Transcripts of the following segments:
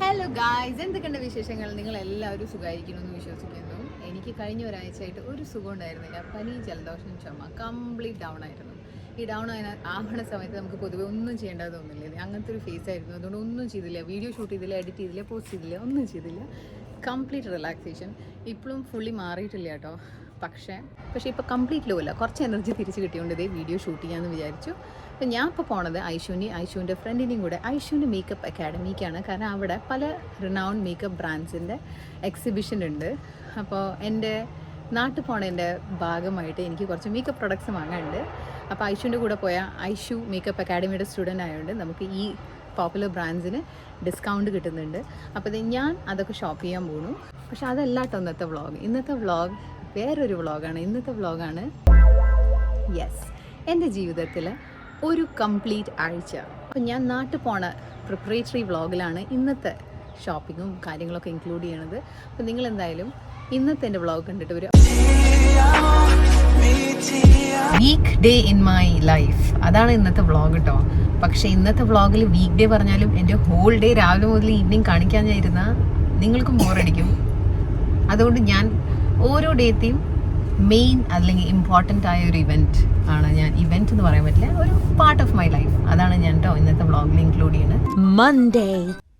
Hello guys, എന്തൊക്കെയുണ്ട് വിശേഷങ്ങൾ? നിങ്ങൾ എല്ലാവരും സുഖമായിരിക്കണമെന്ന് വിശ്വസിക്കുന്നു. എനിക്ക് കഴിഞ്ഞ ഒരാഴ്ചയായിട്ട് ഒരു സുഖം ഉണ്ടായിരുന്നില്ല. പനി, ജലദോഷം, ചുമ കംപ്ലീറ്റ് ഡൗൺ ആയിരുന്നു. ഈ ഡൗൺ ആവണ സമയത്ത് നമുക്ക് പൊതുവെ ഒന്നും ചെയ്യേണ്ടത് തോന്നില്ല. അങ്ങനത്തെ ഒരു ഫേസ് ആയിരുന്നു. അതുകൊണ്ട് ഒന്നും ചെയ്തില്ല, വീഡിയോ ഷൂട്ട് ചെയ്തില്ല, എഡിറ്റ് ചെയ്തില്ല, പോസ്റ്റ് ചെയ്തില്ല, ഒന്നും ചെയ്തില്ല. Complete relaxation. ഇപ്പോഴും ഫുള്ളി മാറിയിട്ടില്ല കേട്ടോ. പക്ഷേ ഇപ്പോൾ കംപ്ലീറ്റ് ലോ അല്ല, കുറച്ച് എനർജി തിരിച്ച് കിട്ടിയോണ്ട് ഇതേ വീഡിയോ ഷൂട്ട് ചെയ്യാമെന്ന് വിചാരിച്ചു. അപ്പോൾ ഞാൻ ഇപ്പോൾ പോണത് ഐഷുവിൻ്റെ ഫ്രണ്ടിനെയും കൂടെ ഐഷുവിൻ്റെ മേക്കപ്പ് അക്കാഡമിക്കാണ്. കാരണം അവിടെ പല റിനൗണ്ട് മേക്കപ്പ് ബ്രാൻഡ്സിൻ്റെ എക്സിബിഷൻ ഉണ്ട്. അപ്പോൾ എൻ്റെ നാട്ടിൽ പോണതിൻ്റെ ഭാഗമായിട്ട് എനിക്ക് കുറച്ച് മേക്കപ്പ് പ്രൊഡക്ട്സ് വാങ്ങാനുണ്ട്. അപ്പോൾ ഐഷുവിൻ്റെ കൂടെ പോയ ഐഷു മേക്കപ്പ് അക്കാഡമിയുടെ സ്റ്റുഡൻ്റ് ആയതുകൊണ്ട് നമുക്ക് ഈ പോപ്പുലർ ബ്രാൻഡ്സിന് ഡിസ്കൗണ്ട് കിട്ടുന്നുണ്ട്. അപ്പോൾ ഞാൻ അതൊക്കെ ഷോപ്പ് ചെയ്യാൻ പോകുന്നു. പക്ഷെ അതല്ല കേട്ടോ ഇന്നത്തെ വ്ളോഗ് വേറൊരു വ്ളോഗാണ്. ഇന്നത്തെ വ്ളോഗാണ് എൻ്റെ ജീവിതത്തിൽ ഒരു കംപ്ലീറ്റ് ആഴ്ച. അപ്പം ഞാൻ നാട്ടിൽ പോണ പ്രിപ്പറേറ്ററി വ്ളോഗിലാണ് ഇന്നത്തെ ഷോപ്പിങ്ങും കാര്യങ്ങളൊക്കെ ഇൻക്ലൂഡ് ചെയ്യണത്. അപ്പം നിങ്ങൾ എന്തായാലും ഇന്നത്തെ എൻ്റെ വ്ളോഗ് കണ്ടിട്ട് ഒരു week day in my life, അതാണ് ഇന്നത്തെ വ്ളോഗ് കേട്ടോ. പക്ഷേ ഇന്നത്തെ വ്ളോഗിൽ വീക്ക് ഡേ പറഞ്ഞാലും എൻ്റെ ഹോൾ ഡേ രാവിലെ മുതൽ ഈവനിങ് കാണിക്കാൻ ഇരുന്നാൽ നിങ്ങൾക്കും ബോറടിക്കും. അതുകൊണ്ട് ഞാൻ ഓരോ ഡേത്തെയും മെയിൻ അല്ലെങ്കിൽ ഇമ്പോർട്ടൻ്റ് ആയ ഒരു ഇവൻറ്റ് ആണ് ഇവൻറ്റ് എന്ന് പറയാൻ പറ്റില്ല, ഒരു പാർട്ട് ഓഫ് മൈ ലൈഫ്. അതാണ് ഞാൻ കേട്ടോ ഇന്നത്തെ വ്ളോഗിൽ ഇൻക്ലൂഡ് ചെയ്യുന്നത്. മൺഡേ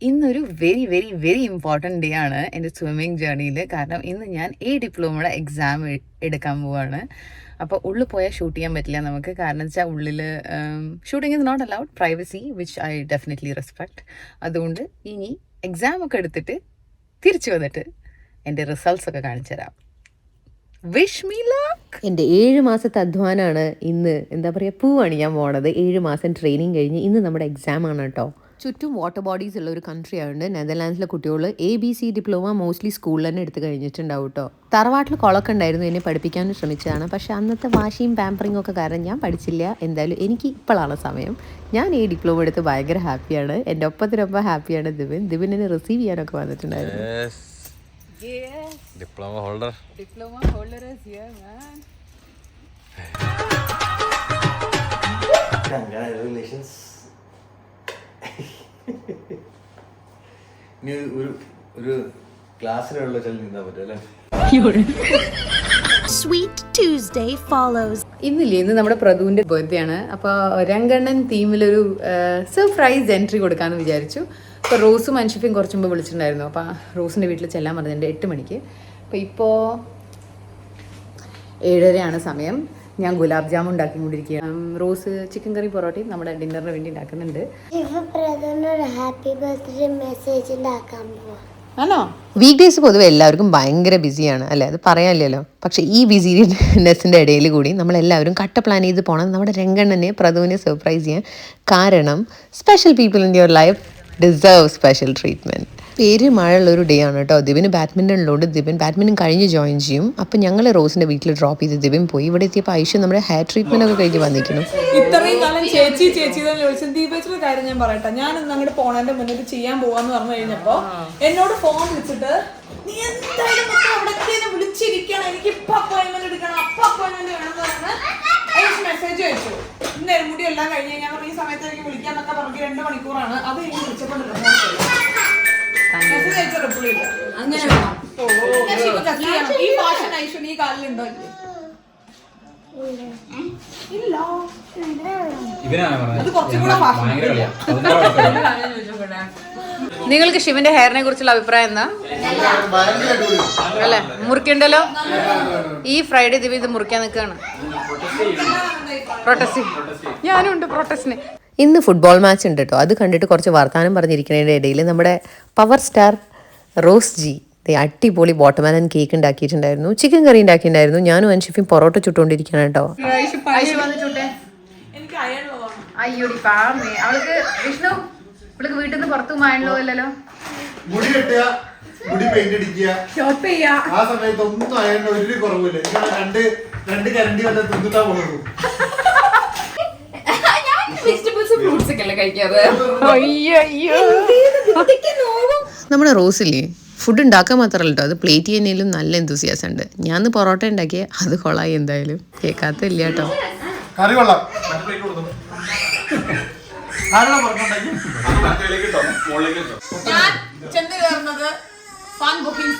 ഇന്നൊരു very very very important day ആണ് എൻ്റെ സ്വിമ്മിങ് ജേർണിയിൽ. കാരണം ഇന്ന് ഞാൻ ഡിപ്ലോമയുടെ എക്സാം എടുക്കാൻ പോവാണ്. അപ്പോൾ ഉള്ളിൽ പോയാൽ ഷൂട്ട് ചെയ്യാൻ പറ്റില്ല നമുക്ക്. കാരണം വെച്ചാൽ ഉള്ളിൽ shooting is not allowed, privacy which I definitely respect. അതുകൊണ്ട് ഇനി എക്സാം ഒക്കെ എടുത്തിട്ട് തിരിച്ചു വന്നിട്ട് എൻ്റെ റിസൾട്ട്സ് ഒക്കെ കാണിച്ചു തരാം. Wish me luck. എൻ്റെ 7 മാസത്തെ അധ്വാനമാണ് ഇന്ന് എന്താ പറയുക പൂവാണ് ഞാൻ പോണത്. 7 മാസം ട്രെയിനിങ് കഴിഞ്ഞ് ഇന്ന് നമ്മുടെ എക്സാം ആണ് കേട്ടോ. ചുറ്റും വാട്ടർ ബോഡീസ് ഉള്ള ഒരു കൺട്രി ആയതുകൊണ്ട് നെതർലാൻഡ്സിലെ കുട്ടികൾ ABC ഡിപ്ലോമ മോസ്റ്റ്ലി സ്കൂളിൽ തന്നെ എടുത്ത് കഴിഞ്ഞിട്ടുണ്ടാവും കേട്ടോ. തറവാട്ടിൽ കുളമൊക്കെ ഉണ്ടായിരുന്നു, എന്നെ പഠിപ്പിക്കാനും ശ്രമിച്ചതാണ്. പക്ഷേ അന്നത്തെ വാശിയും പാമ്പറിങ്ങും ഒക്കെ കാരണം ഞാൻ പഠിച്ചില്ല. എന്തായാലും എനിക്ക് ഇപ്പോഴാണ് സമയം. ഞാൻ ഡിപ്ലോമ എടുത്ത് ഭയങ്കര ഹാപ്പിയാണ്. എൻ്റെ ഒപ്പത്തിനൊപ്പം ഹാപ്പിയാണ് ദിബിൻ എന്നെ റിസീവ് ചെയ്യാനൊക്കെ വന്നിട്ടുണ്ടായിരുന്നു. Yes. Diploma holder is here, man. Congratulations. ഇനി ഒരു ക്ലാസ്സിലുള്ള ചെല്ലി നിന്നാ പറ്റുമല്ലേ? Sweet Tuesday follows. ഇന്ന് നമ്മുടെ പ്രദുവിൻ്റെ ബർത്ത്ഡേ ആണ്. അപ്പോൾ രംഗണ്ണൻ തീമിലൊരു സർപ്രൈസ് എൻട്രി കൊടുക്കാമെന്ന് വിചാരിച്ചു. അപ്പോൾ റോസും അൻഷിഫയും കുറച്ച് മുമ്പ് വിളിച്ചിട്ടുണ്ടായിരുന്നു. അപ്പോൾ റോസിൻ്റെ വീട്ടിൽ ചെല്ലാൻ പറഞ്ഞിട്ടുണ്ട് 8 മണിക്ക്. അപ്പോൾ ഇപ്പോൾ 7:30 സമയം. ഞാൻ ഗുലാബ് ജാമുൻ ഉണ്ടാക്കിക്കൊണ്ടിരിക്കുകയാണ്. റോസ് ചിക്കൻ കറി പൊറോട്ടയും നമ്മുടെ ഡിന്നറിന് വേണ്ടി ഉണ്ടാക്കുന്നുണ്ട്. ഹാപ്പി ബർത്ത്ഡേ മെസ്സേജ് ഉണ്ടാക്കാൻ പോവാ. ആണോ? വീക്ക് ഡേയ്സ് പൊതുവെ എല്ലാവർക്കും ഭയങ്കര ബിസിയാണ് അല്ലേ, അത് പറയാനില്ലല്ലോ. പക്ഷേ ഈ ബിസിനെസ്സിൻ്റെ ഇടയിൽ കൂടി നമ്മളെല്ലാവരും കട്ട പ്ലാൻ ചെയ്ത് പോകണം നമ്മുടെ രംഗണ്ണനെ പ്രദുവിനെ സർപ്രൈസ് ചെയ്യാൻ. കാരണം special people in your life deserve special treatment. പേര് മഴയുള്ളൊരു ഡേ ആണ് കേട്ടോ. ദിബിന് ബാഡ്മിൻ്റണിലോട് ദിബിൻ ബാഡ്മിൻ്റൺ കഴിഞ്ഞ് ജോയിൻ ചെയ്യും. അപ്പം ഞങ്ങൾ റോസിൻ്റെ വീട്ടിൽ ഡ്രോപ്പ് ചെയ്ത് ദിബിൻ പോയി. ഇവിടെ എത്തിയപ്പോൾ ഐഷു നമ്മുടെ ഹെയർ ട്രീറ്റ്മെൻ്റ് ഒക്കെ കഴിഞ്ഞ് വന്നിരിക്കുന്നു. ഇത്രയും കാലം ചേച്ചി തന്നെ വിളിച്ചത്. ദീപേച്ചിയുടെ കാര്യം ഞാൻ പറയട്ടെ. ഞാൻ ഇന്ന് അങ്ങോട്ട് പോണതിന്റെ മുന്നിൽ ചെയ്യാൻ പോവാന്ന് പറഞ്ഞു കഴിഞ്ഞപ്പോ എന്നോട് ഫോൺ വിളിച്ചിട്ട് നീ എന്തായാലും അവിടെ വിളിച്ചിരിക്കണം, എനിക്ക് ഇപ്പൊ അപ്പോയിന്റ്മെന്റ് എടുക്കണം, അപ്പൊ അപ്പോയിന്റ്മെന്റ് വേണമെന്ന് പറഞ്ഞ് മെസ്സേജ് അയച്ചു. ഇന്ന് മുടി എല്ലാം കഴിഞ്ഞ് ഞാൻ ഈ സമയത്ത് എനിക്ക് വിളിക്കാന്നൊക്കെ പറഞ്ഞു. 2 മണിക്കൂറാണ്. അത് എനിക്ക് വിളിച്ചപ്പോഴല്ലോ മെസ്സേജ് അയച്ച റിപ്ലൈ ഇല്ല. അങ്ങനെ ഈ ഫാഷൻ ഐഷു ഈ കാലിലുണ്ടോ? നിങ്ങൾക്ക് ശിവന്റെ ഹെയറിനെ കുറിച്ചുള്ള അഭിപ്രായം എന്താ അല്ലേ? മുറിക്കണ്ടല്ലോ. ഈ ഫ്രൈഡേ ദിവസം ഇത് മുറിക്കാൻ നിൽക്കുകയാണ്. പ്രൊട്ടസ്റ്റ്. ഞാനും ഉണ്ട് പ്രൊട്ടസ്റ്റിന്. ഇന്ന് ഫുട്ബോൾ മാച്ച് ഉണ്ട് കേട്ടോ. അത് കണ്ടിട്ട് കുറച്ച് വർത്താനം പറഞ്ഞിരിക്കുന്നതിൻ്റെ ഇടയിൽ നമ്മുടെ പവർ സ്റ്റാർ റോസ് ജി അടിപൊളി വാട്ടർമെലൺ കേക്ക് ഉണ്ടാക്കിയിട്ടുണ്ടായിരുന്നു, ചിക്കൻ കറി ഉണ്ടാക്കിയിട്ടുണ്ടായിരുന്നു. ഞാനും അൻഷിഫയും പൊറോട്ട ചുട്ടുകൊണ്ടിരിക്കുകയാണ് കേട്ടോ. അയ്യോടി പാമേ, അവൾക്ക് വിഷ്ണു അവൾക്ക് വീട്ടിൽ നിന്ന് പുറത്തു പോകാനല്ലോ അല്ലല്ലോ. മുടി കെട്ടുക, മുടി പെയിന്റ് അടിക്കുക, ഷോപ്പ് ചെയ്യാ. ആ സമയത്ത് ഒന്നും ആയതുകൊണ്ട് ഒരു കുറവില്ല. രണ്ട് കരണ്ടി വല്ല തിന്നിട്ടാ പോകുള്ളൂ. ഫ്രൂട്ട്സ് ഒക്കെ അല്ലേ കഴിക്കാറ്. നമ്മുടെ റോസില്ലേ ഫുഡ് ഉണ്ടാക്കാൻ മാത്രമല്ല കേട്ടോ, അത് പ്ലേറ്റ് ചെയ്യുന്നതിലും നല്ല എന്തൂസിയാസം ഉണ്ട്. ഞാൻ പൊറോട്ട ഉണ്ടാക്കിയ അത് കൊളായി, എന്തായാലും കേൾക്കാത്തില്ല കേട്ടോ. കറി കൊള്ളാം. ഞാൻ ഫൺ ബുക്കിംഗ്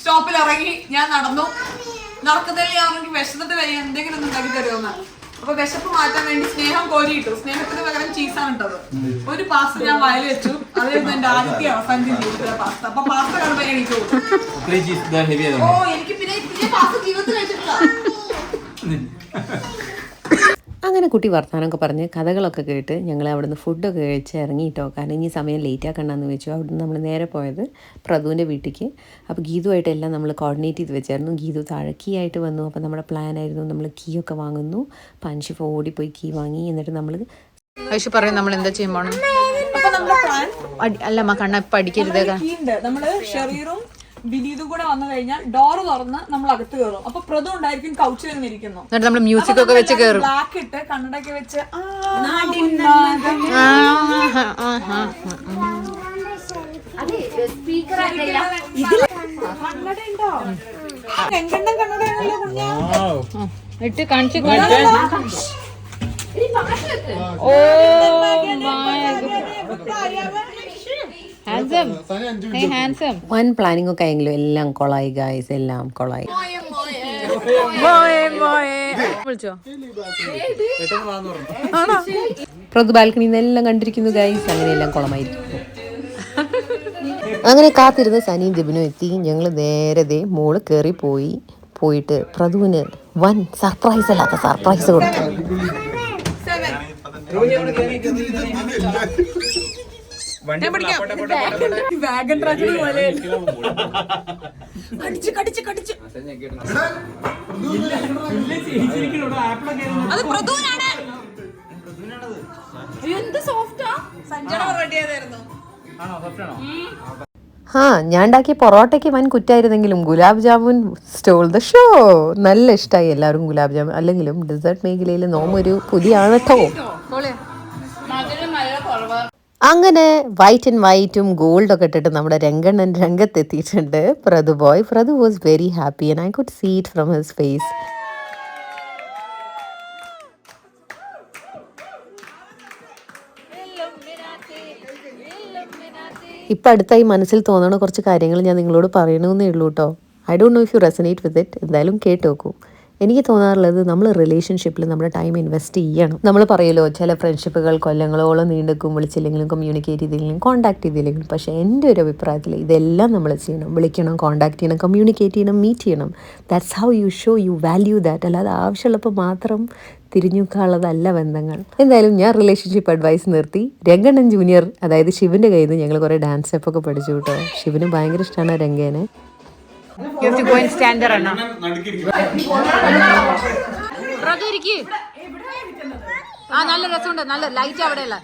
സ്റ്റോപ്പിൽ ഇറങ്ങി ഞാൻ നടന്നു. നടക്കുന്നതിൽ ഞാൻ എനിക്ക് വിശന്നിട്ട് വരിക എന്തെങ്കിലും ഒന്ന് ഉണ്ടാക്കി തരുമെന്ന്. അപ്പൊ വിശപ്പ് മാറ്റാൻ വേണ്ടി സ്നേഹം കോരിയിട്ടു. സ്നേഹത്തിന് പകരം ചീസാണ് ഇട്ടത്. ഒരു പാസ്ത ഞാൻ വയൽ വെച്ചു. അതായിരുന്നു എന്റെ ആദ്യത്തെ അവസാനത്തെ ജീവിതത്തിലെ പാസ്ത. അപ്പൊ പാസ്ത കാണുമ്പോൾ എനിക്ക് ഓ എനിക്ക് പിന്നെ പാസ്ത ജീവിതത്തിൽ വെച്ചിട്ടില്ല. അങ്ങനെ കുട്ടി വർത്തമാനമൊക്കെ പറഞ്ഞ് കഥകളൊക്കെ കേട്ട് ഞങ്ങൾ അവിടുന്ന് ഫുഡൊക്കെ കഴിച്ച് ഇറങ്ങിയിട്ടോ. കാരണം ഇനി സമയം ലേറ്റ് ആക്കണ്ടെന്ന് വെച്ചു. അവിടുന്ന് നമ്മൾ നേരെ പോയത് പ്രദുവിൻ്റെ വീട്ടിലേക്ക്. അപ്പോൾ ഗീതുവായിട്ട് എല്ലാം നമ്മൾ കോർഡിനേറ്റ് ചെയ്ത് വെച്ചായിരുന്നു. ഗീതു താഴെ കീ ആയിട്ട് വന്നു. അപ്പോൾ നമ്മുടെ പ്ലാനായിരുന്നു നമ്മൾ കീ ഒക്കെ വാങ്ങുന്നു. പഞ്ചിഫ് ഓടിപ്പോയി കീ വാങ്ങി. എന്നിട്ട് നമ്മൾ ഐഷു പറയും നമ്മൾ എന്താ ചെയ്യാൻ പോകണം. അപ്പൊ നമ്മുടെ പ്ലാൻ അല്ല കണ്ണ ഇപ്പം അടിക്കരുത്. നമ്മള് ഷെറീറും വിനീതും കൂടെ വന്നു കഴിഞ്ഞാൽ ഡോറ് തുറന്ന് നമ്മൾ അകത്ത് കയറും. അപ്പൊ പ്രദു ഉണ്ടായിരിക്കും കൗച്ചിൽ തന്നെ ഇരിക്കുന്നു. എന്നിട്ട് നമ്മൾ മ്യൂസിക് ഒക്കെ വെച്ച് കയറും. ബ്ലാക്ക് ഇട്ട് കണ്ണടയൊക്കെ വെച്ച് കണ്ണട ഉണ്ടോ? രണ്ടെണ്ണം കണ്ണടയാണല്ലോ കുഞ്ഞാ. ഇട്ട് കാണിച്ചു. വൻ പ്ലാനിങ് ഒക്കെ ആയെങ്കിലും എല്ലാം കൊളായി ഗായ്സ്, എല്ലാം കൊളായി. പ്രദു ബാൽക്കണിയിൽ നിന്ന് എല്ലാം കണ്ടിരിക്കുന്നു ഗായ്സ്. അങ്ങനെയെല്ലാം കുളമായിരിക്കും. അങ്ങനെ കാത്തിരുന്ന് സനിയും ജബിനും എത്തി. ഞങ്ങൾ നേരത്തെ മോള് കയറി പോയിട്ട് പ്രദുവിന് വൻ സർപ്രൈസ് അല്ലാത്ത സർപ്രൈസ് കൊടുത്തു. വാഗൺ ട്രാജഡി പോലെ കടിച്ച് അത് പ്രദുവിനാണ്. എന്ത് സോഫ്റ്റാ. സഞ്ജന റെഡി ആയതായിരുന്നു. ഞാൻ ഉണ്ടാക്കിയ പൊറോട്ടയ്ക്ക് വൻ കുറ്റായിരുന്നെങ്കിലും gulab jamun stole the show. നല്ല ഇഷ്ടമായി എല്ലാവരും ഗുലാബ് ജാമുൻ. അല്ലെങ്കിലും ഡെസേർട്ട് മേഖലയിൽ നോമൊരു പുതിയാണ് കേട്ടോ. അങ്ങനെ വൈറ്റും ഗോൾഡൊക്കെ ഇട്ടിട്ട് നമ്മുടെ രംഗണ്ണൻ രംഗത്തെത്തിയിട്ടുണ്ട്. Pradu was very happy and I could see it from his face. ഇപ്പം അടുത്തായി മനസ്സിൽ തോന്നണ കുറച്ച് കാര്യങ്ങൾ ഞാൻ നിങ്ങളോട് പറയണമെന്നേ ഉള്ളൂ കേട്ടോ. I don't know if you resonate with it. എന്തായാലും കേട്ട് നോക്കൂ. എനിക്ക് തോന്നാറുള്ളത് നമ്മൾ റിലേഷൻഷിപ്പിൽ നമ്മുടെ ടൈം ഇൻവെസ്റ്റ് ചെയ്യണം. നമ്മൾ പറയുമല്ലോ ചില ഫ്രണ്ട്ഷിപ്പുകൾ കൊല്ലങ്ങളോളം നീണ്ടുക്കും, വിളിച്ചില്ലെങ്കിലും കമ്മ്യൂണിക്കേറ്റ് ചെയ്തില്ലെങ്കിലും കോൺടാക്ട് ചെയ്തില്ലെങ്കിലും. പക്ഷേ എൻ്റെ ഒരു അഭിപ്രായത്തിൽ ഇതെല്ലാം നമ്മൾ ചെയ്യണം. വിളിക്കണം, കോൺടാക്ട് ചെയ്യണം, കമ്മ്യൂണിക്കേറ്റ് ചെയ്യണം, മീറ്റ് ചെയ്യണം. That's how you show you value that. അല്ലാതെ ആവശ്യമുള്ളപ്പോൾ മാത്രം തിരിഞ്ഞുക്കാനുള്ളതല്ല ബന്ധങ്ങൾ. എന്തായാലും ഞാൻ റിലേഷൻഷിപ്പ് അഡ്വൈസ് നിർത്തി. രംഗണ്ണൻ ജൂനിയർ അതായത് ശിവൻ്റെ കയ്യിൽ നിന്ന് ഞങ്ങൾ കുറേ ഡാൻസ് സ്റ്റെപ്പൊക്കെ പഠിച്ചു കേട്ടോ. ശിവന് ഭയങ്കര ഇഷ്ടമാണ് രംഗേനെ. നല്ല രസമുണ്ട്. നല്ല ലൈറ്റ് അവിടെയല്ല.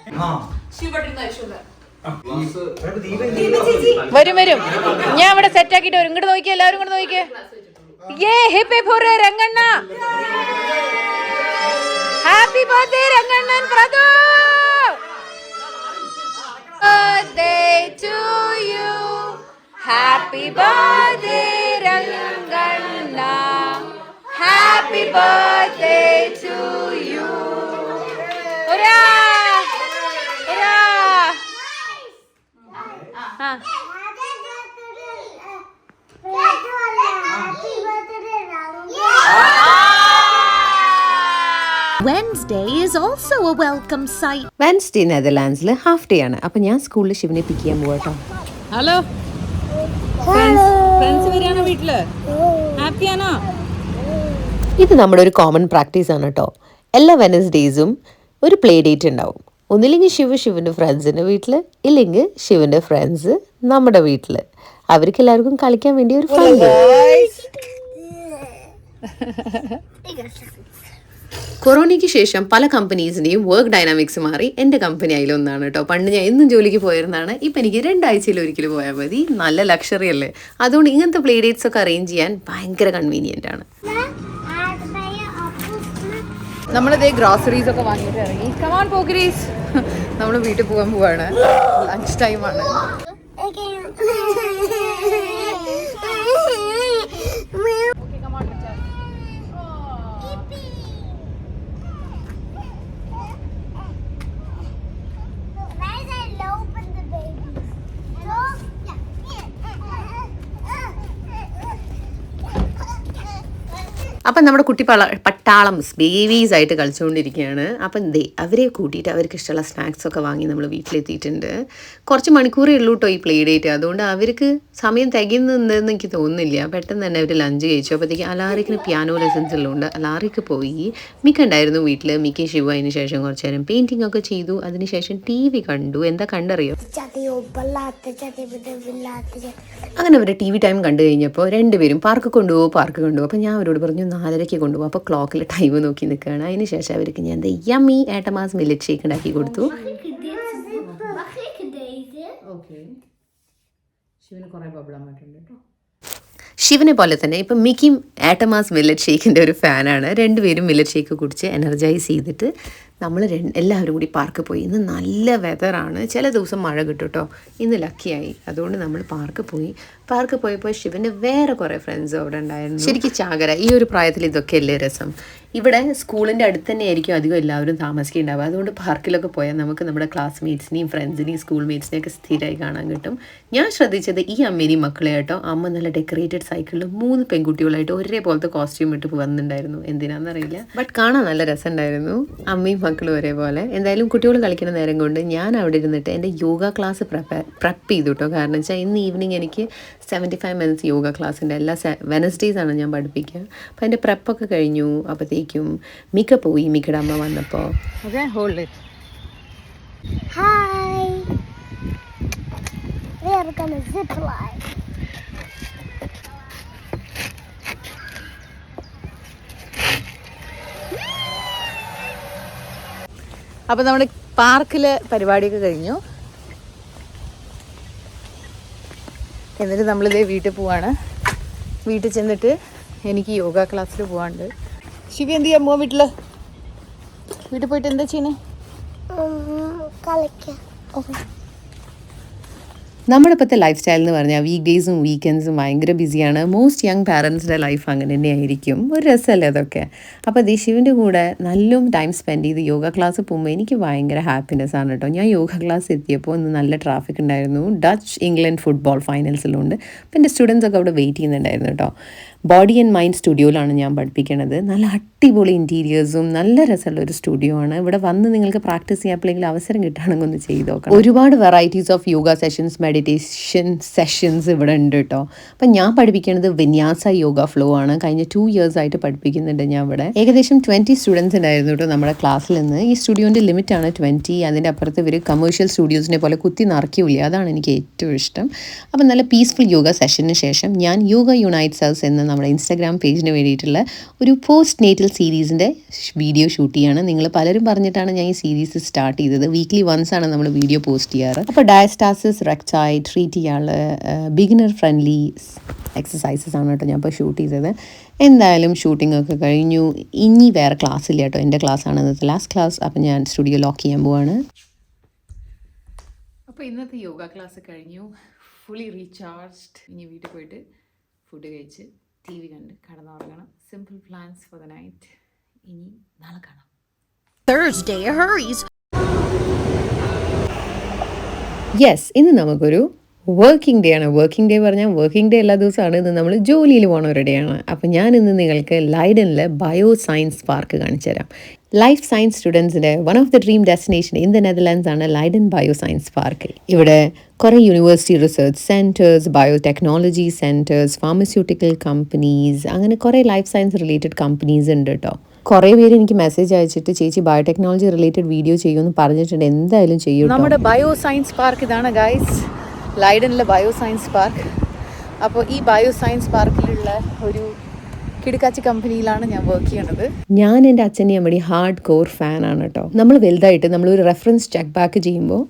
വരും ഞാൻ അവിടെ സെറ്റ് ആക്കിട്ട് വരും. ഇങ്ങോട്ട് നോക്കിയേ, എല്ലാവരും ഇങ്ങോട്ട് നോക്കിയേ. Ranganna happy birthday Rangannan Pradu. Birthday to you. Happy birthday Ranganna. Happy birthday to you. Hurrah hurrah. Wednesday is also a welcome sight. Wednesday നെതർലാൻഡ്സിൽ ഹാഫ് ഡേ ആണ്. അപ്പം ഞാൻ സ്കൂളിൽ ശിവനെ പിക്ക് ചെയ്യാൻ പോകട്ടോ. ഹലോ ഫ്രണ്ട്സ് വരികയാണോ വീട്ടില്? ഹാപ്പിയാണോ? ഇത് നമ്മുടെ ഒരു കോമൺ പ്രാക്ടീസ് ആണ് കേട്ടോ. എല്ലാ വെനസ്ഡേയ്സും ഒരു പ്ലേ ഡേറ്റ് ഉണ്ടാവും. ഒന്നില്ലെങ്കിൽ ശിവൻ്റെ ഫ്രണ്ട്സിൻ്റെ വീട്ടിൽ, ഇല്ലെങ്കിൽ ശിവൻ്റെ ഫ്രണ്ട്സ് നമ്മുടെ വീട്ടിൽ. അവർക്ക് എല്ലാവർക്കും കളിക്കാൻ വേണ്ടി ഒരു ഫൺ ഡേ. കൊറോണയ്ക്ക് ശേഷം പല കമ്പനീസിൻ്റെയും വർക്ക് ഡൈനാമിക്സ് മാറി. എൻ്റെ കമ്പനി അതിലൊന്നാണ് കേട്ടോ. പണ്ട് ഞാൻ എന്നും ജോലിക്ക് പോയിരുന്നതാണ്. ഇപ്പം എനിക്ക് 2 ആഴ്ചയിൽ ഒരിക്കലും പോയാൽ മതി. നല്ല ലക്ഷറി അല്ലേ. അതുകൊണ്ട് ഇങ്ങനത്തെ പ്ലേ ഡേറ്റ്സ് ഒക്കെ അറേഞ്ച് ചെയ്യാൻ ഭയങ്കര കൺവീനിയൻ്റ് ആണ്. നമ്മളിതേ ഗ്രോസറീസ് ഒക്കെ വാങ്ങിയിട്ട് ഇറങ്ങി. കമാൺ പോക്കിരീസ്. നമ്മൾ വീട്ടിൽ പോകാൻ പോവാണ്. ലഞ്ച് ടൈമാണ്. അപ്പം നമ്മുടെ കുട്ടി പട്ടാളം ബേബീസ് ആയിട്ട് കളിച്ചുകൊണ്ടിരിക്കുകയാണ്. അപ്പം അവരെ കൂട്ടിയിട്ട് അവർക്ക് ഇഷ്ടമുള്ള സ്നാക്സൊക്കെ വാങ്ങി നമ്മൾ വീട്ടിലെത്തിയിട്ടുണ്ട്. കുറച്ച് മണിക്കൂറേ ഉള്ളൂ കേട്ടോ ഈ പ്ലേ ഡേറ്റ്. അതുകൊണ്ട് അവർക്ക് സമയം തികയുന്നുണ്ടെന്ന് എനിക്ക് തോന്നുന്നില്ല. പെട്ടെന്ന് തന്നെ അവർ ലഞ്ച് കഴിച്ചു. അപ്പോഴത്തേക്ക് അലാറിക്കിന് പിയാനോ ലെസൺസ് ഉള്ളതുകൊണ്ട് അലാറിക്ക് പോയി. മിക്ക ഉണ്ടായിരുന്നു വീട്ടിൽ. മിക്ക ശിവ അതിന് ശേഷം കുറച്ച് നേരം പെയിൻറ്റിംഗ് ഒക്കെ ചെയ്തു. അതിനുശേഷം TV കണ്ടു. എന്താ കണ്ടറിയോ? അങ്ങനെ അവർ TV ടൈം കണ്ടു കഴിഞ്ഞപ്പോൾ രണ്ടുപേരും പാർക്ക് കൊണ്ടുപോകും. അപ്പോൾ ഞാൻ അവരോട് പറഞ്ഞു 4:30 കൊണ്ടുപോകും. അപ്പോൾ ക്ലോക്കിൽ ടൈം നോക്കി നിൽക്കുകയാണ്. അതിന് ശേഷം അവർക്ക് ഞാൻ യമ്മി ഏട്ടമാസ് മില്ലറ്റ് ഷേക്ക് ഉണ്ടാക്കി കൊടുത്തു. ശിവനെ പോലെ തന്നെ ഇപ്പം മിക്കിയും ആറ്റമാസ് മില്ലറ്റ് ഷേക്കിൻ്റെ ഒരു ഫാനാണ്. രണ്ടുപേരും മില്ലറ്റ് ഷേക്ക് കുടിച്ച് എനർജൈസ് ചെയ്തിട്ട് നമ്മൾ എല്ലാവരും കൂടി പാർക്ക് പോയി. ഇന്ന് നല്ല വെതറാണ്. ചില ദിവസം മഴ കിട്ടും കേട്ടോ. ഇന്ന് ലക്കിയായി. അതുകൊണ്ട് നമ്മൾ പാർക്ക് പോയപ്പോൾ ശിവൻ്റെ വേറെ കുറേ ഫ്രണ്ട്സ് അവിടെ ഉണ്ടായിരുന്നു. ശരിക്കും ചാകര ഈ ഒരു പ്രായത്തിൽ ഇതൊക്കെ അല്ലേ രസം. ഇവിടെ സ്കൂളിൻ്റെ അടുത്ത് തന്നെ ആയിരിക്കും അധികം എല്ലാവരും താമസിക്കുന്നുണ്ടാവുക. അതുകൊണ്ട് പാർക്കിലൊക്കെ പോയാൽ നമുക്ക് നമ്മുടെ ക്ലാസ്മേറ്റ്സിനെയും ഫ്രണ്ട്സിനെയും സ്കൂൾ മേറ്റ്സിനെയൊക്കെ സ്ഥിരമായി കാണാൻ കിട്ടും. ഞാൻ ശ്രദ്ധിച്ചത് ഈ അമ്മേനെയും മക്കളെ കേട്ടോ. അമ്മ നല്ല ഡെക്കറേറ്റഡ് സൈക്കിളിൽ 3 പെൺകുട്ടികളായിട്ട് ഒരേപോലത്തെ കോസ്റ്റ്യൂം ഇട്ട് വന്നിട്ടുണ്ടായിരുന്നു. എന്തിനാണെന്നറിയില്ല, ബട്ട് കാണാൻ നല്ല രസമുണ്ടായിരുന്നു. അമ്മയും മക്കളും ഒരേപോലെ. എന്തായാലും കുട്ടികൾ കളിക്കുന്ന നേരം കൊണ്ട് ഞാൻ അവിടെ ഇരുന്നിട്ട് എൻ്റെ യോഗ ക്ലാസ് പ്രപ്പ് ചെയ്തു കേട്ടോ. കാരണം വെച്ചാൽ ഇന്ന് ഈവനിങ് എനിക്ക് 75 മിനിറ്റ്സ് യോഗ ക്ലാസ്സിൻ്റെ എല്ലാ വെനസ്ഡേയ്സാണ് ഞാൻ പഠിപ്പിക്കുക. അപ്പോൾ എൻ്റെ പ്രപ്പൊക്കെ കഴിഞ്ഞു. അപ്പോഴത്തേക്കും മിക്ക പോയി. മിക്കയുടെ അമ്മ വന്നപ്പോൾ Hi! We are gonna zip line. അപ്പോൾ നമ്മുടെ പാർക്കിലെ പരിപാടിയൊക്കെ കഴിഞ്ഞു. എന്നിട്ട് നമ്മളിതേ വീട്ടിൽ പോവാണ്. വീട്ടിൽ ചെന്നിട്ട് എനിക്ക് യോഗ ക്ലാസ്സിൽ പോകാണ്ട്. ശിവി എന്ത് ചെയ്യാൻ പോവാൻ വീട്ടിൽ പോയിട്ട് എന്താ ചെയ്യണേ? കളിക്കാം. നമ്മുടെ ഇപ്പോഴത്തെ ലൈഫ് സ്റ്റൈൽ എന്ന് പറഞ്ഞാൽ വീക്ക് ഡേയ്സും വീക്കെൻഡ്സും ഭയങ്കര ബിസിയാണ്. മോസ്റ്റ് യങ് പാരൻസിൻ്റെ ലൈഫ് അങ്ങനെ തന്നെ ആയിരിക്കും. ഒരു രസമല്ലേ അതൊക്കെ. അപ്പോൾ ശിവൻ്റെ കൂടെ നല്ലോണം ടൈം സ്പെൻഡ് ചെയ്ത് യോഗ ക്ലാസ് പോകുമ്പോൾ എനിക്ക് ഭയങ്കര ഹാപ്പിനെസ് ആണ് കേട്ടോ. ഞാൻ യോഗ ക്ലാസ് എത്തിയപ്പോൾ ഇന്ന് നല്ല ട്രാഫിക് ഉണ്ടായിരുന്നു. ഡച്ച് ഇംഗ്ലണ്ട് ഫുട്ബോൾ ഫൈനൽസിലുണ്ട്. അപ്പോൾ എൻ്റെ സ്റ്റുഡൻസൊക്കെ അവിടെ വെയിറ്റ് ചെയ്യുന്നുണ്ടായിരുന്നു കേട്ടോ. ബോഡി ആൻഡ് മൈൻഡ് സ്റ്റുഡിയോയിലാണ് ഞാൻ പഠിപ്പിക്കുന്നത്. നല്ല അടിപൊളി ഇൻറ്റീരിയേഴ്സും നല്ല രസമുള്ള ഒരു സ്റ്റുഡിയോ ആണ്. ഇവിടെ വന്ന് നിങ്ങൾക്ക് പ്രാക്ടീസ് ചെയ്യാൻ അവസരം കിട്ടുകയാണെങ്കിൽ ഒന്ന് ചെയ്ത് നോക്കാം. ഒരുപാട് varieties of yoga sessions, meditation sessions ഇവിടെ ഉണ്ട് കേട്ടോ. അപ്പം ഞാൻ പഠിപ്പിക്കുന്നത് വിന്യാസ യോഗ ഫ്ലോ ആണ്. കഴിഞ്ഞ 2 years ആയിട്ട് പഠിപ്പിക്കുന്നുണ്ട് ഞാൻ ഇവിടെ. ഏകദേശം 20 സ്റ്റുഡൻസ് ഉണ്ടായിരുന്നു കേട്ടോ നമ്മുടെ ക്ലാസ്സിൽ നിന്ന്. ഈ സ്റ്റുഡിയോൻ്റെ ലിമിറ്റാണ് 20. അതിൻ്റെ അപ്പുറത്ത് ഇവർ കമേഴ്ഷ്യൽ സ്റ്റുഡിയോസിനെ പോലെ കുത്തി നിറയ്ക്കില്ല. അതാണ് എനിക്ക് ഏറ്റവും ഇഷ്ടം. അപ്പം നല്ല പീസ്ഫുൾ യോഗ സെഷന് ശേഷം ഞാൻ യോഗ യുണൈറ്റ്സ് അസ് എന്ന നമ്മുടെ ഇൻസ്റ്റാഗ്രാം പേജിന് വേണ്ടിയിട്ടുള്ള ഒരു പോസ്റ്റ് നേറ്റൽ സീരീസിൻ്റെ വീഡിയോ ഷൂട്ട് ചെയ്യാണ്. നിങ്ങൾ പലരും പറഞ്ഞിട്ടാണ് ഞാൻ ഈ സീരീസ് സ്റ്റാർട്ട് ചെയ്തത്. വീക്ക്ലി വൺസ് ആണ് നമ്മൾ വീഡിയോ പോസ്റ്റ് ചെയ്യാറ്. അപ്പോൾ ഡയസ്റ്റാസിസ് റെക്ടൈഡ് ട്രീറ്റ് ചെയ്യാനുള്ള ബിഗിനർ ഫ്രണ്ട്ലി എക്സസൈസസ് ആണ് കേട്ടോ ഞാൻ ഇപ്പോൾ ഷൂട്ട് ചെയ്തത്. എന്തായാലും ഷൂട്ടിംഗ് ഒക്കെ കഴിഞ്ഞു. ഇനി വേറെ ക്ലാസ് ഇല്ല കേട്ടോ. എൻ്റെ ക്ലാസ്സാണ് ഇന്നത്തെ ലാസ്റ്റ് ക്ലാസ്. അപ്പം ഞാൻ സ്റ്റുഡിയോ ലോക്ക് ചെയ്യാൻ പോവാണ്. അപ്പോൾ ഇന്നത്തെ യോഗ ക്ലാസ് കഴിഞ്ഞു. Fully recharged. ഇനി വീട്ടിൽ പോയിട്ട് ഫുഡ് കഴിച്ച് TV കണ്ട് കിടന്നുറങ്ങണം. Simple plans for the night. ഇനി നാളെ കാണാം. Thursday hurries. യെസ്, ഇന്ന് നമുക്കൊരു വർക്കിംഗ് ഡേ ആണ്. വർക്കിംഗ് ഡേ പറഞ്ഞാൽ വർക്കിംഗ് ഡേ എല്ലാ ദിവസമാണ്. ഇത് നമ്മൾ ജോലിയിൽ പോകുന്ന ഒരു ഡേ ആണ്. അപ്പം ഞാൻ ഇന്ന് നിങ്ങൾക്ക് ലൈഡനിലെ ബയോ സയൻസ് പാർക്ക് കാണിച്ചു തരാം. ലൈഫ് സയൻസ് സ്റ്റുഡൻസിൻ്റെ one of the dream destination in the Netherlands ആണ് ലൈഡൻ ബയോ സയൻസ് പാർക്ക്. ഇവിടെ കുറേ university research centres, biotechnology centres, pharmaceutical companies, അങ്ങനെ കുറേ ലൈഫ് സയൻസ് റിലേറ്റഡ് കമ്പനീസ് ഉണ്ട് കേട്ടോ. കുറേ പേര് എനിക്ക് മെസ്സേജ് അയച്ചിട്ട് ചേച്ചി ബയോടെക്നോളജി റിലേറ്റഡ് വീഡിയോ ചെയ്യുമെന്ന് പറഞ്ഞിട്ടുണ്ട്. എന്തായാലും ചെയ്യും. നമ്മുടെ ബയോ സയൻസ് പാർക്ക് ഇതാണ് ഗൈസ്, ലൈഡനിലെ ബയോ സയൻസ് പാർക്ക്. അപ്പോൾ ഈ ബയോ സയൻസ് പാർക്കിലുള്ള ഒരു കിടക്കാച്ചി കമ്പനിയിലാണ് ഞാൻ വർക്ക് ചെയ്യണത്. ഞാൻ എൻ്റെ അച്ഛനെയും അമ്മടി ഹാർഡ് കോർ ഫാനാണ് കേട്ടോ. നമ്മൾ വലുതായിട്ട് നമ്മളൊരു റെഫറൻസ് ചെക്ക് ബാക്ക് ചെയ്യുമ്പോൾ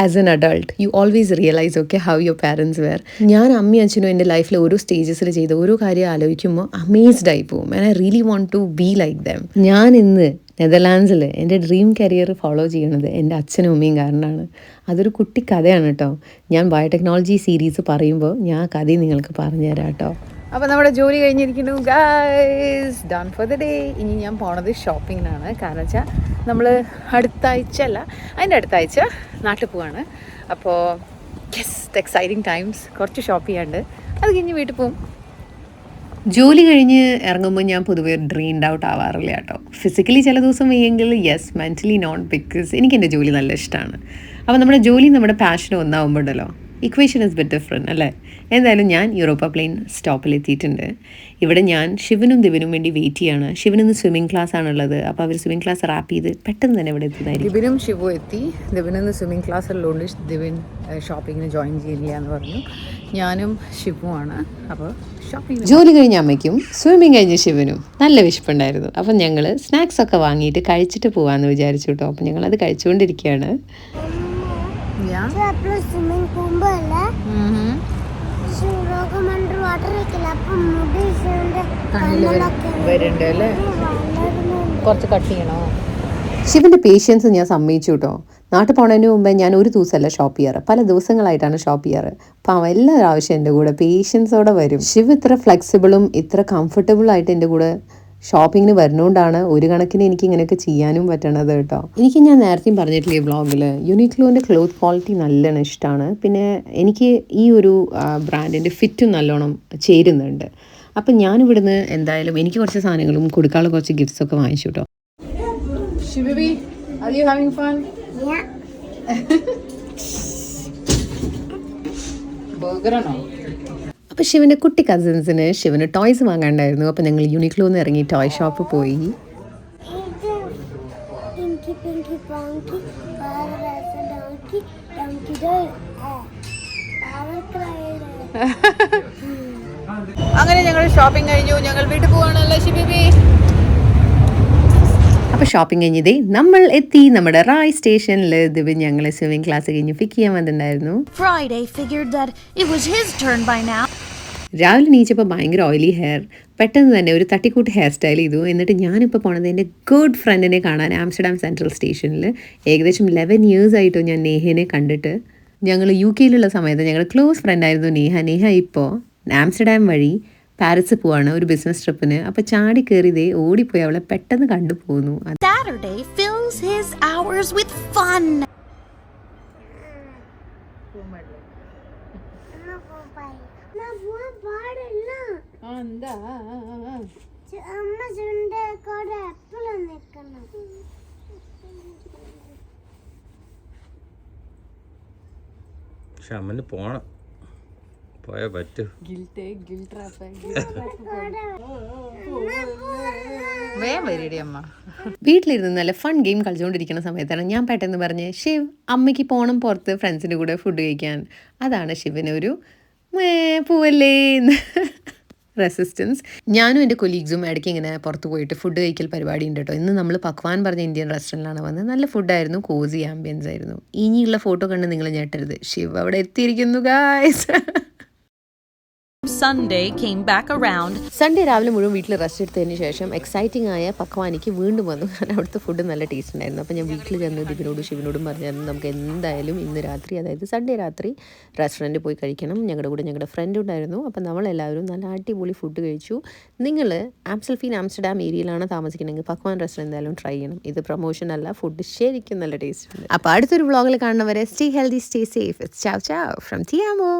as an adult you always realise okay how your parents were. ഞാൻ അമ്മയും അച്ഛനും എൻ്റെ ലൈഫിൽ ഓരോ സ്റ്റേജസിൽ ചെയ്ത ഓരോ കാര്യം ആലോചിക്കുമ്പോൾ അമേസ്ഡ് ആയി പോകും. And I really want to be like them. ഞാൻ ഇന്ന് നെതർലാൻഡ്സിൽ എൻ്റെ ഡ്രീം കരിയർ ഫോളോ ചെയ്യണത് എൻ്റെ അച്ഛനും അമ്മയും കാരണമാണ്. അതൊരു കുട്ടി കഥയാണ് കേട്ടോ. ഞാൻ ബയോടെക്നോളജി സീരീസ് പറയുമ്പോൾ ഞാൻ ആ കഥയും നിങ്ങൾക്ക് പറഞ്ഞു തരാം കേട്ടോ. അപ്പോൾ നമ്മുടെ ജോലി കഴിഞ്ഞിരിക്കുന്നു guys, done for the day. ഇനി ഞാൻ പോണത് ഷോപ്പിങ്ങിനാണ്. കാരണം വെച്ചാൽ നമ്മൾ അടുത്ത ആഴ്ച അല്ല, അതിൻ്റെ അടുത്ത ആഴ്ച നാട്ടിൽ പോവാണ്. അപ്പോൾ യെസ്, എക്സൈറ്റിംഗ് ടൈംസ്. കുറച്ച് ഷോപ്പ് ചെയ്യാണ്ട് അത് കഴിഞ്ഞ് വീട്ടിൽ പോവും. ജോലി കഴിഞ്ഞ് ഇറങ്ങുമ്പോൾ ഞാൻ പൊതുവേ ഡ്രീൻഡ് ഔട്ട് ആവാറില്ല കേട്ടോ. ഫിസിക്കലി ചില ദിവസം വയ്യെങ്കിൽ യെസ്, മെൻ്റലി നോട്ട്, ബിക്കോസ് എനിക്ക് എൻ്റെ ജോലി നല്ല ഇഷ്ടമാണ്. അപ്പോൾ നമ്മുടെ ജോലി നമ്മുടെ പാഷനും ഒന്നാവുമ്പോഴല്ലോ ഇക്വേഷൻ ഇസ് ബിറ്റ് ഡിഫറെൻറ്റ് അല്ലേ. എന്തായാലും ഞാൻ യൂറോപ്പ പ്ലെയിൻ സ്റ്റോപ്പിൽ എത്തിയിട്ടുണ്ട്. ഇവിടെ ഞാൻ ശിവനും ദിവിനും വേണ്ടി വെയിറ്റ് ചെയ്യാണ്. ശിവനിന്ന് സ്വിമ്മിങ് ക്ലാസ് ആണുള്ളത്. അപ്പോൾ അവർ സ്വിമ്മിങ് ക്ലാസ് റാപ്പ് ചെയ്ത് പെട്ടെന്ന് തന്നെ ഇവിടെ എത്തുന്നതായിരിക്കും. ദിവിനും ശിവു എത്തി. ദിവിനിന്ന് സ്വിമ്മിങ് ക്ലാസ് ഉള്ളതുകൊണ്ട് ദിവിൻ ഷോപ്പിങ്ങിന് ജോയിൻ ചെയ്യില്ല എന്ന് പറഞ്ഞു. ഞാനും ശിവുമാണ്. അപ്പോൾ ഷോപ്പിംഗ് ജോലി കഴിഞ്ഞ അമ്മയ്ക്കും സ്വിമ്മിങ് കഴിഞ്ഞ ശിവനും നല്ല വിശപ്പുണ്ടായിരുന്നു. അപ്പം ഞങ്ങൾ സ്നാക്സ് ഒക്കെ വാങ്ങിയിട്ട് കഴിച്ചിട്ട് പോകാമെന്ന് വിചാരിച്ചു കേട്ടോ. അപ്പം ഞങ്ങളത് കഴിച്ചുകൊണ്ടിരിക്കുകയാണ്. സ്വിമ്മിംഗ് പോകുമ്പോഴല്ലേ അണ്ടർ വാട്ടർ വെക്കില്ല. അപ്പം മുടി വരുന്നുണ്ട് അല്ലേ? കുറച്ച് കട്ട് ചെയ്യണോ? ശിവൻ്റെ പേഷ്യൻസ് ഞാൻ സമ്മതിച്ചു കേട്ടോ. നാട്ടിൽ പോണതിന് മുമ്പേ ഞാൻ ഒരു ദിവസമല്ല ഷോപ്പ് ചെയ്യാറ്, പല ദിവസങ്ങളായിട്ടാണ് ഷോപ്പ് ചെയ്യാറ്. അപ്പം അവൻ എല്ലാ പ്രാവശ്യം എൻ്റെ കൂടെ പേഷ്യൻസോടെ വരും. ശിവ് ഇത്ര ഫ്ലെക്സിബിളും ഇത്ര കംഫർട്ടബിൾ ആയിട്ട് എൻ്റെ കൂടെ ഷോപ്പിങ്ങിന് വരുന്നതുകൊണ്ടാണ് ഒരു കണക്കിന് എനിക്ക് ഇങ്ങനെയൊക്കെ ചെയ്യാനും പറ്റണത് കേട്ടോ. എനിക്ക് ഞാൻ നേരത്തെയും പറഞ്ഞിട്ടില്ലേ വ്ളോഗിൽ, യൂണിക്ലോൻ്റെ ക്ലോത്ത് ക്വാളിറ്റി നല്ലോണം ഇഷ്ടമാണ്. പിന്നെ എനിക്ക് ഈ ഒരു ബ്രാൻഡിൻ്റെ ഫിറ്റും നല്ലോണം ചേരുന്നുണ്ട്. അപ്പം ഞാനിവിടുന്ന് എന്തായാലും എനിക്ക് കുറച്ച് സാധനങ്ങളും കൊടുക്കാനുള്ള കുറച്ച് ഗിഫ്റ്റ്സൊക്കെ വാങ്ങിച്ചു കേട്ടോ. Shivabi, are you having fun? Yeah. Burger ആണോ? അപ്പോൾ ശിവൻ്റെ കുട്ടി കസിൻസിന് ശിവന് ടോയ്സ് വാങ്ങാണ്ടായിരുന്നു. അപ്പോൾ ഞങ്ങൾ യൂണിക്ലോന്ന് ഇറങ്ങി ടോയ് ഷോപ്പ് പോയി. ഇത് പിങ്കി പിങ്കി പാങ്കി ഡോങ്കി ഡോങ്കി അങ്ങനെ ഞങ്ങൾ ഷോപ്പിംഗ് കഴിഞ്ഞു. ഞങ്ങൾ വീട്ടിൽ പോവാണല്ലോ ശിവബി. അപ്പോൾ ഷോപ്പിംഗ് കഴിഞ്ഞതേ നമ്മൾ എത്തി നമ്മുടെ റായ് സ്റ്റേഷനിൽ. ദിവൻ ഞങ്ങളെ സ്വിമ്മിങ് ക്ലാസ് കഴിഞ്ഞ് പിക്ക് ചെയ്യാൻ വന്നിട്ടുണ്ടായിരുന്നു. Friday figured that it was his turn by now. രാവിലെ നീച്ചപ്പോൾ ഭയങ്കര ഓയിലി ഹെയർ. പെട്ടെന്ന് തന്നെ ഒരു തട്ടിക്കൂട്ട് ഹെയർ സ്റ്റൈൽ ചെയ്തു. എന്നിട്ട് ഞാനിപ്പോൾ പോണത് എൻ്റെ ഗുഡ് ഫ്രണ്ടിനെ കാണാൻ ആംസ്റ്റർഡാം സെൻട്രൽ സ്റ്റേഷനിൽ. ഏകദേശം 11 years ആയിട്ടോ ഞാൻ നേഹനെ കണ്ടിട്ട്. ഞങ്ങൾ UK സമയത്ത് ഞങ്ങൾ ക്ലോസ് ഫ്രണ്ടായിരുന്നു നേഹ. നേഹ ഇപ്പോൾ ആംസ്റ്റർഡാം വഴി പാരീസ് പോവാണ് ഒരു ബിസിനസ് ട്രിപ്പിന്. അപ്പോൾ ചാടി കയറിയതേ ഓടിപ്പോയി അവളെ പെട്ടെന്ന് കണ്ടുപോകുന്നു. Saturday fills his hours with fun. അമ്മ ചുണ്ടക്കോടെ എപ്പോഴും നിൽക്കണം. പക്ഷെ അമ്മന് പോണം, പോയാ പറ്റൂ. വീട്ടിലിരുന്ന് നല്ല ഫൺ ഗെയിം കളിച്ചുകൊണ്ടിരിക്കുന്ന സമയത്താണ് ഞാൻ പെട്ടെന്ന് പറഞ്ഞ് ശിവ് അമ്മയ്ക്ക് പോകണം പുറത്ത് ഫ്രണ്ട്സിൻ്റെ കൂടെ ഫുഡ് കഴിക്കാൻ. അതാണ് ശിവനൊരു പോവല്ലേ റെസിസ്റ്റൻസ്. ഞാനും എൻ്റെ കൊലീഗ്സും ഇടയ്ക്ക് ഇങ്ങനെ പുറത്ത് പോയിട്ട് ഫുഡ് കഴിക്കൽ പരിപാടി ഉണ്ട് കേട്ടോ. ഇന്ന് നമ്മൾ പക്വാൻ പറഞ്ഞ ഇന്ത്യൻ റെസ്റ്റോറൻറ്റിലാണ് വന്നത്. നല്ല ഫുഡായിരുന്നു, കോസി ആംബിയൻസ് ആയിരുന്നു. ഇനിയുള്ള ഫോട്ടോ കണ്ട് നിങ്ങൾ ഞെട്ടരുത്, ശിവ് അവിടെ എത്തിയിരിക്കുന്നു guys. Sunday came back around. Sunday രാവിലെ മുഴുവൻ വീട്ടിൽ റെസ്റ്റ് എടുത്തതിന് ശേഷം എക്സൈറ്റിംഗ് ആയ പക്വാനിക്ക് വീണ്ടും വന്നു. കാരണം അവിടുത്തെ ഫുഡ് നല്ല ടേസ്റ്റ് ഉണ്ടായിരുന്നു. അപ്പോൾ ഞാൻ വീട്ടിൽ ചെന്ന് ദിവിനോടും ശിവനോടും പറഞ്ഞായിരുന്നു നമുക്ക് എന്തായാലും ഇന്ന് രാത്രി, അതായത് സൺഡേ രാത്രി റെസ്റ്റോറൻറ്റിൽ പോയി കഴിക്കണം. ഞങ്ങളുടെ കൂടെ ഞങ്ങളുടെ ഫ്രണ്ട് ഉണ്ടായിരുന്നു. അപ്പോൾ നമ്മളെല്ലാവരും നല്ല അടിപൊളി ഫുഡ് കഴിച്ചു. നിങ്ങൾ ആംസ്റ്റൽഫീൻ ആംസ്റ്റർഡാം ഏരിയയിലാണ് താമസിക്കണമെങ്കിൽ പക്വാൻ റെസ്റ്റോറൻറ്റ് എന്തായാലും ട്രൈ ചെയ്യണം. ഇത് പ്രൊമോഷൻ അല്ല, ഫുഡ് ശരിക്കും നല്ല ടേസ്റ്റ് ഉണ്ട്. അപ്പോൾ അടുത്തൊരു വ്ളോഗിൽ കാണുന്നവരെ stay healthy, stay safe. Ciao ciao from Ti Amo.